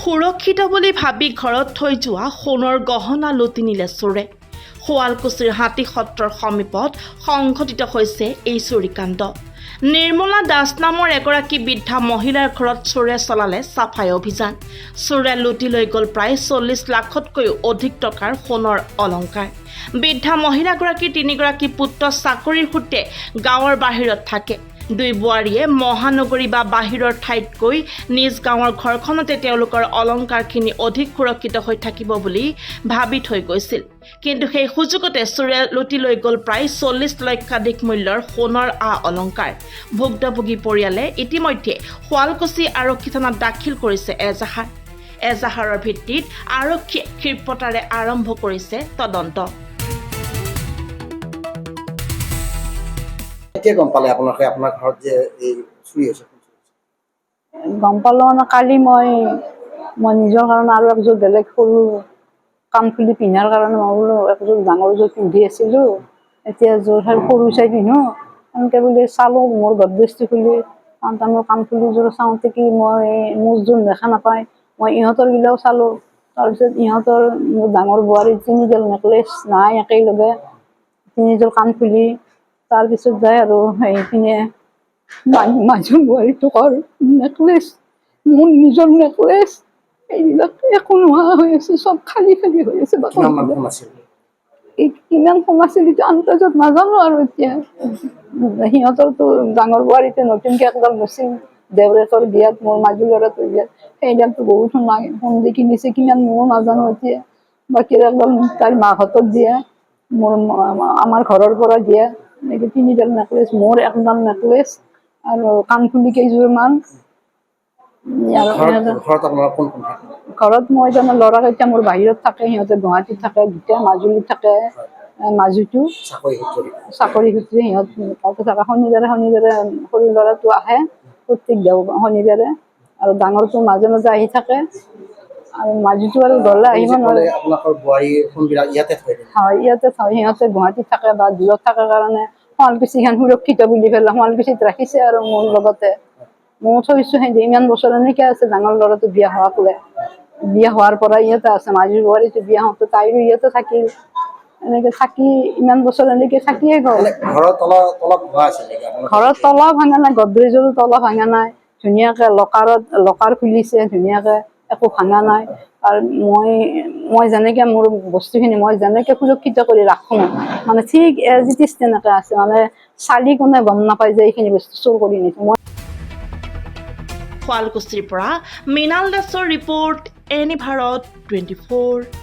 সুৰক্ষিত বুলি ভাবি ঘৰত থৈ যোৱা সোণৰ গহনা লুটি নিলে চোৰে। শুৱালকুছিৰ হাতী সত্ৰৰ সমীপত সংঘটিত হৈছে এই চুৰিকাণ্ড। নিৰ্মলা দাস নামৰ এগৰাকী বৃদ্ধা মহিলাৰ ঘৰত চোৰে চলালে চাফাই অভিযান। চোৰে লুটি লৈ গ'ল প্ৰায় 40 লাখতকৈও অধিক টকাৰ সোণৰ অলংকাৰ। বৃদ্ধা মহিলাগৰাকীৰ 3গৰাকী পুত্ৰ চাকৰিৰ সূত্ৰে গাঁৱৰ বাহিৰত থাকে। দুই বোৱাৰীয়ে মহানগৰী বা বাহিৰৰ ঠাইত গৈ নিজ গাঁৱৰ ঘৰখনতে তেওঁলোকৰ অলংকাৰখিনি অধিক সুৰক্ষিত হৈ থাকিব বুলি ভাবি থৈ গৈছিল। কিন্তু সেই সুযোগতে চোৰে লুটি লৈ গ'ল প্ৰায় 40 লক্ষাধিক মূল্যৰ সোণৰ অলংকাৰ। ভুক্তভোগী পৰিয়ালে ইতিমধ্যে শুৱালকুছি আৰক্ষী থানাত দাখিল কৰিছে এজাহাৰ। এজাহাৰৰ ভিত্তিত আৰক্ষীয়ে ক্ষীপ্ৰতাৰে আৰম্ভ কৰিছে তদন্ত। গম পালে আপোনাৰ ঘৰত যে এই চুৰি হৈছে? গম পালোঁ মানে কালি মই নিজৰ কাৰণে আৰু একযোৰ বেলেগ সৰু কাণফুলি পিন্ধাৰ কাৰণে মই বোলো একযোৰ ডাঙৰযোৰ পিন্ধি আছিলোঁ, এতিয়া এযোৰ সৰু চাই পিন্ধো। এনেকৈ বুলি চালোঁ মোৰ গডৰেজটো খুলি, কাৰণ মোৰ কাণফুলিযোৰ চাওঁতে কি মই মোৰযোৰ দেখা নাপায়, মই ইহঁতৰবিলাকো চালোঁ। তাৰপিছত ইহঁতৰ মোৰ ডাঙৰ বোৱাৰীৰ 3ডাল নেকলেছ নাই একেলগে, 3যোৰ কাণফুলি। তাৰপিছত যায় আৰু সেইপিনে মাজু বোৱাৰীটোকৰ নেকলেছ, মোৰ নিজৰ নেকলেছ, এইবিলাক একো নোহোৱা হৈ আছে, চব খালী খালী হৈ আছে। কিমান সোণ আছিল এতিয়া আন্তাজত নাজানো আৰু। এতিয়া সিহঁতৰতো ডাঙৰ বোৱাৰীতে নতুনকৈ একডাল গৈছিল দেওৰেকৰ বিয়াত, মোৰ মাজু ল'ৰাটোৰ বিয়াত, সেইডালটো বহুত সোণ দি কিনিছে, কিমান ময়ো নাজানো এতিয়া। বাকী একডাল তাইৰ মাকহঁতক দিয়া, মোৰ আমাৰ ঘৰৰ পৰা দিয়া, এনেকৈ 3ডাল নেকলেছ, মোৰ একডাল নেকলেছ আৰু কাণফুলি কেইযোৰমান। ঘৰত মই তাৰমানে ল'ৰাকেইটা মোৰ বাহিৰত থাকে, সিহঁতে গুৱাহাটীত থাকে, দুটা মাজুলীত থাকে। মাজুটো চাকৰি সূত্ৰে সিহঁত তাতে থাকে। শনিবাৰে সৰু ল'ৰাটো আহে প্ৰত্যেক শনিবাৰে, আৰু ডাঙৰটো মাজে মাজে আহি থাকে। আৰু মাজুটো আৰু গ'লে আহিব নোৱাৰে। হয়, ইয়াতে থয়। সিহঁতে গুৱাহাটীত থাকে বা দূৰত থকাৰ কাৰণে শুৱালকুছিখন সুৰক্ষিত বুলি পেলাই শুৱালকুছিত ৰাখিছে আৰু মোৰ লগতে। ময়ো থৈছোঁ, সেই ইমান বছৰ এনেকৈ আছে। ডাঙৰ ল'ৰাটো বিয়া হোৱাৰ পৰা ইয়াতে আছে। মাজুৰ বোৱাৰীটো বিয়া হওঁতে তাইৰো ইয়াতে থাকিল, এনেকৈ থাকি ইমান বছৰ এনেকৈ থাকিয়ে গ'ল। ঘৰত তলা ভাঙা নাই, গডৰেজৰো তলা ভাঙা নাই, ধুনীয়াকৈ লকাৰ খুলিছে ধুনীয়াকৈ, একো ভাঙা নাই। আৰু মই যেনেকৈ মোৰ বস্তুখিনি মই যেনেকৈ সুৰক্ষিত কৰি ৰাখোঁ, মানে ঠিক এজ ইট ইজ তেনেকৈ আছে। মানে চালি কোনে গম নাপায় যে এইখিনি বস্তু চুৰ কৰি নিছে। শুৱালকুছিৰ পৰা মৃণাল দাসৰ ৰিপৰ্ট, এনি ভাৰত 24।